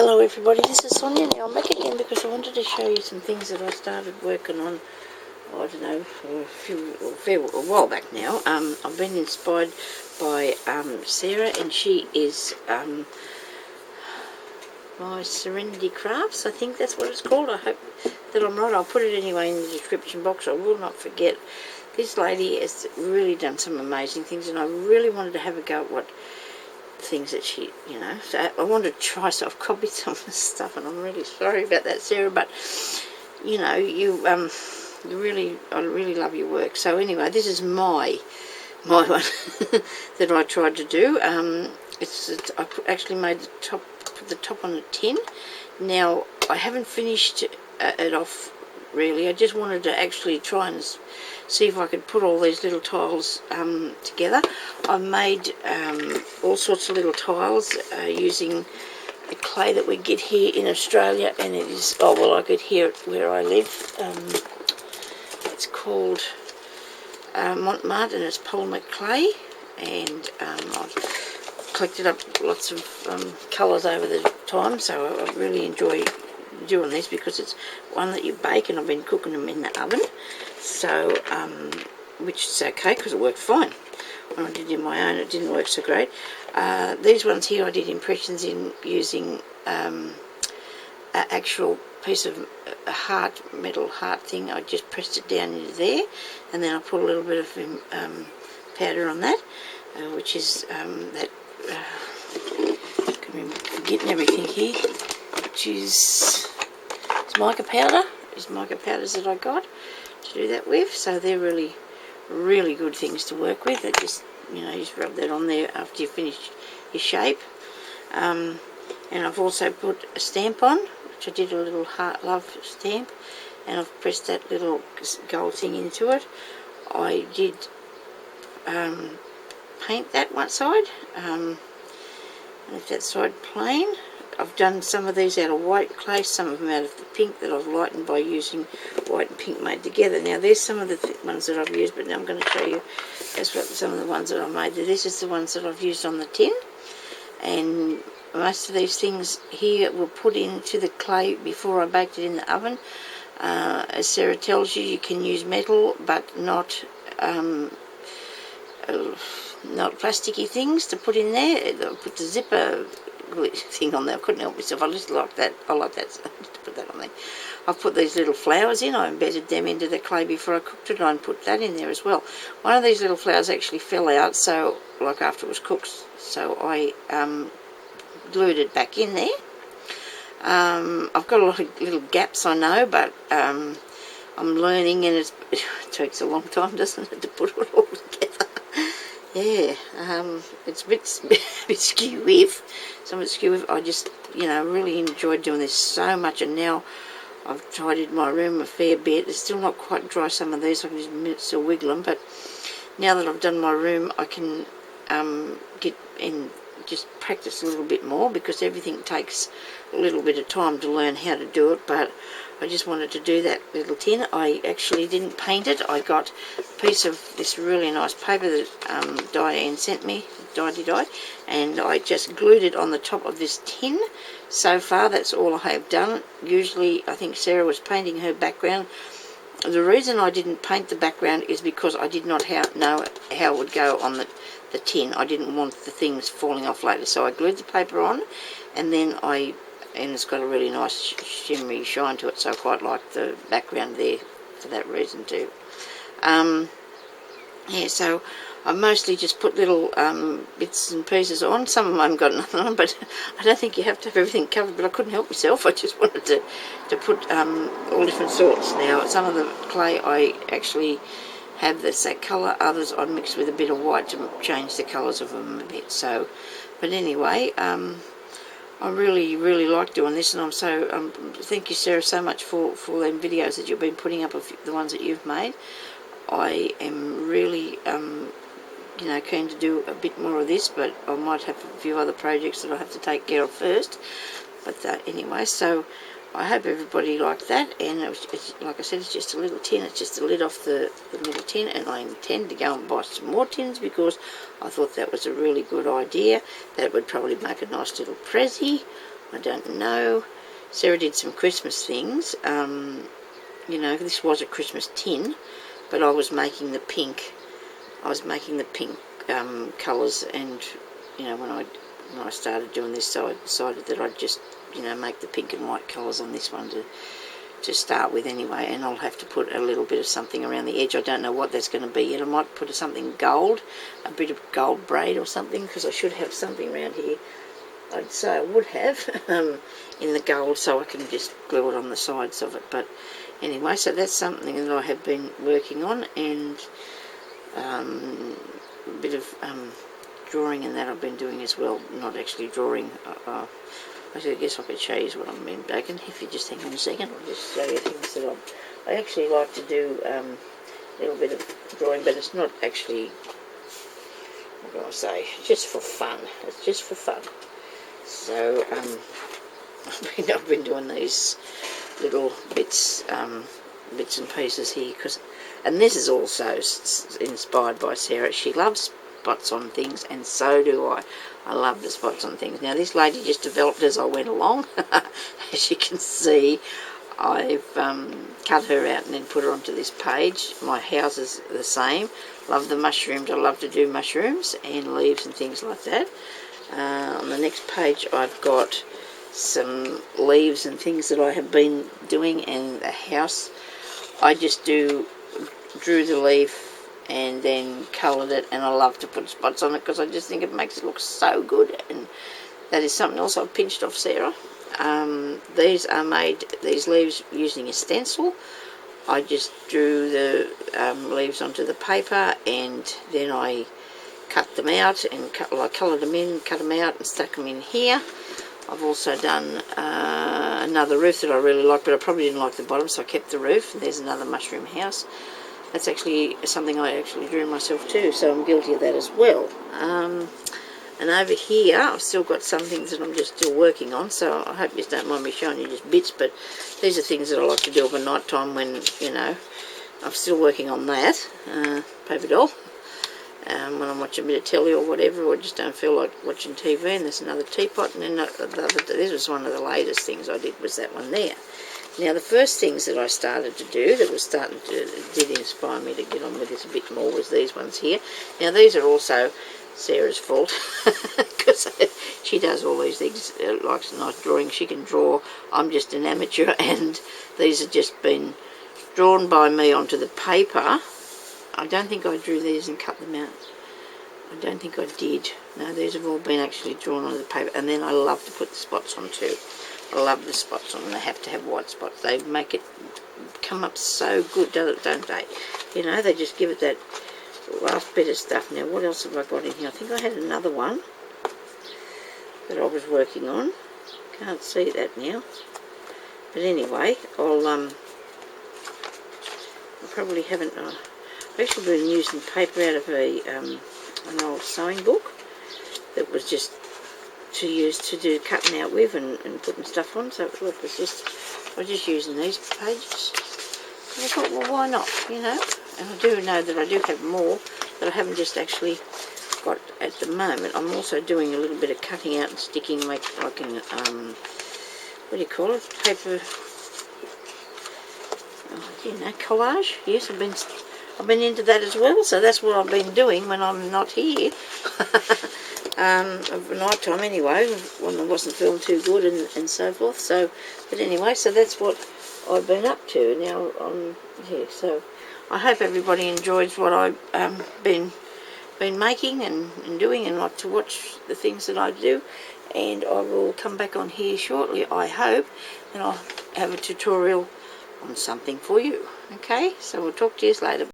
Hello everybody, this is Sonya. Now I'm back again because I wanted to show you some things that I started working on, I don't know, for a while back now. I've been inspired by Sarah, and she is my Serenity Crafts, I think that's what it's called. I hope that I'm right. I'll put it anyway in the description box. I will not forget. This lady has really done some amazing things, and I really wanted to have a go at what things that she, so I wanted to try, so I've copied some of the stuff, and I'm really sorry about that, Sarah, but I really love your work. So anyway, this is my one that I tried to do. I actually made put the top on a tin. Now I haven't finished it off really. I just wanted to actually try and see if I could put all these little tiles together. I made all sorts of little tiles using the clay that we get here in Australia, and it is, I get here where I live. It's called Montmartre, and it's polymer clay, and I've collected up lots of colours over the time, so I really enjoy doing this because it's one that you bake, and I've been cooking them in the oven, so which is okay because it worked fine. When I did it in my own, it didn't work so great. These ones here I did impressions in using an actual piece of metal heart thing. I just pressed it down into there, and then I put a little bit of powder on that, which is that I'm forgetting everything here, which is mica powder. It's mica powders that I got to do that with, so they're really good things to work with. They just, you just rub that on there after you finish your shape. And I've also put a stamp on, which I did a little heart love stamp, and I've pressed that little gold thing into it. I did paint that one side, and left that side plain. I've done some of these out of white clay, some of them out of the pink that I've lightened by using white and pink made together. Now there's some of the ones that I've used, but now I'm going to show you some of the ones that I made. This is the ones that I've used on the tin, and most of these things here were put into the clay before I baked it in the oven. As Sarah tells you, you can use metal, but not plasticky things to put in there. I'll put the zipper thing on there. I couldn't help myself. I just like that. I like that, so I just put that on there. I've put these little flowers in. I embedded them into the clay before I cooked it, and put that in there as well. One of these little flowers actually fell out, so after it was cooked, so I glued it back in there. I've got a lot of little gaps, I know, but I'm learning, and it takes a long time, doesn't it, to put it all together. Yeah, it's a bit skew-with. I just, really enjoyed doing this so much, and now I've tidied my room a fair bit. It's still not quite dry, some of these. I can just still wiggle them, but now that I've done my room, I can get in, just practice a little bit more, because everything takes a little bit of time to learn how to do it. But I just wanted to do that little tin. I actually didn't paint it. I got a piece of this really nice paper that Diane sent me, and I just glued it on the top of this tin. So far, that's all I have done. Usually, I think Sarah was painting her background. The reason I didn't paint the background is because I did not know how it would go on the tin. I didn't want the things falling off later, so I glued the paper on, and then and it's got a really nice shimmery shine to it, so I quite like the background there for that reason too. Yeah, so I mostly just put little bits and pieces on. Some of them I haven't got nothing on, but I don't think you have to have everything covered, but I couldn't help myself. I just wanted to put all different sorts. Now, some of the clay I actually have that colour, others I mix with a bit of white to change the colours of them a bit. So, but anyway, I really like doing this, and I'm so thank you, Sarah, so much for them videos that you've been putting up of the ones that you've made. I am really keen to do a bit more of this, but I might have a few other projects that I have to take care of first. But anyway, so I hope everybody liked that, and it's like I said, it's just a little tin. It's just a lid off the little tin, and I intend to go and buy some more tins because I thought that was a really good idea. That would probably make a nice little prezi I don't know. Sarah did some Christmas things. You know, this was a Christmas tin, but I was making the pink. I was making the pink colours, and you know, when I started doing this, so I decided that I'd just, you know, make the pink and white colours on this one to start with anyway, and I'll have to put a little bit of something around the edge. I don't know what that's going to be yet. I might put something gold, a bit of gold braid or something, because I should have something around here. I'd say I would have in the gold, so I can just glue it on the sides of it. But anyway, so that's something that I have been working on, and a bit of drawing and that I've been doing as well. Not actually drawing. I guess I could show you what I've been baking. If you just hang on a second, I'll just show you things that I actually like to do a little bit of drawing, but it's not actually, what do I say, just for fun. It's just for fun. So I've been doing these little bits and pieces here, and this is also inspired by Sarah. She loves spots on things, and so do I. I love the spots on things. Now this lady just developed as I went along. As you can see, I've cut her out and then put her onto this page. My house is the same. Love the mushrooms. I love to do mushrooms and leaves and things like that. On the next page I've got some leaves and things that I have been doing, and the house. I just drew the leaf and then coloured it, and I love to put spots on it because I just think it makes it look so good. And that is something else I've pinched off Sarah. These are made, these leaves, using a stencil. I just drew the leaves onto the paper, and then I cut them out and coloured them in, cut them out and stuck them in here. I've also done another roof that I really like, but I probably didn't like the bottom, so I kept the roof. And there's another mushroom house. That's actually something I actually drew myself too, so I'm guilty of that as well. And over here, I've still got some things that I'm just still working on, so I hope you don't mind me showing you just bits, but these are things that I like to do over night time when, you know, I'm still working on that. Paper doll. When I'm watching a bit of telly or whatever, or just don't feel like watching TV. And there's another teapot, and then this was one of the latest things I did, was that one there. Now the first things that I started to do that did inspire me to get on with this a bit more was these ones here. Now these are also Sarah's fault, because she does all these things, likes nice drawing. She can draw. I'm just an amateur, and these have just been drawn by me onto the paper. I don't think I drew these and cut them out. I don't think I did. No, these have all been actually drawn onto the paper, and then I love to put the spots on too. I love the spots on. They have to have white spots. They make it come up so good, don't they? You know, they just give it that last bit of stuff. Now, what else have I got in here? I think I had another one that I was working on. Can't see that now. But anyway, I probably haven't. I've actually been using paper out of an old sewing book that was just to use to do cutting out with and putting stuff on. So look, I was just using these pages. And I thought, well, why not? You know, and I do know that I do have more that I haven't just actually got at the moment. I'm also doing a little bit of cutting out and sticking, like I can, what do you call it? Paper. You know, collage. Yes, I've been into that as well, so that's what I've been doing when I'm not here. At night time anyway, when I wasn't feeling too good and so forth. So, but anyway, so that's what I've been up to. Now I'm here, so I hope everybody enjoys what I've been making and doing, and like to watch the things that I do. And I will come back on here shortly, I hope, and I'll have a tutorial on something for you. Okay, so we'll talk to you later.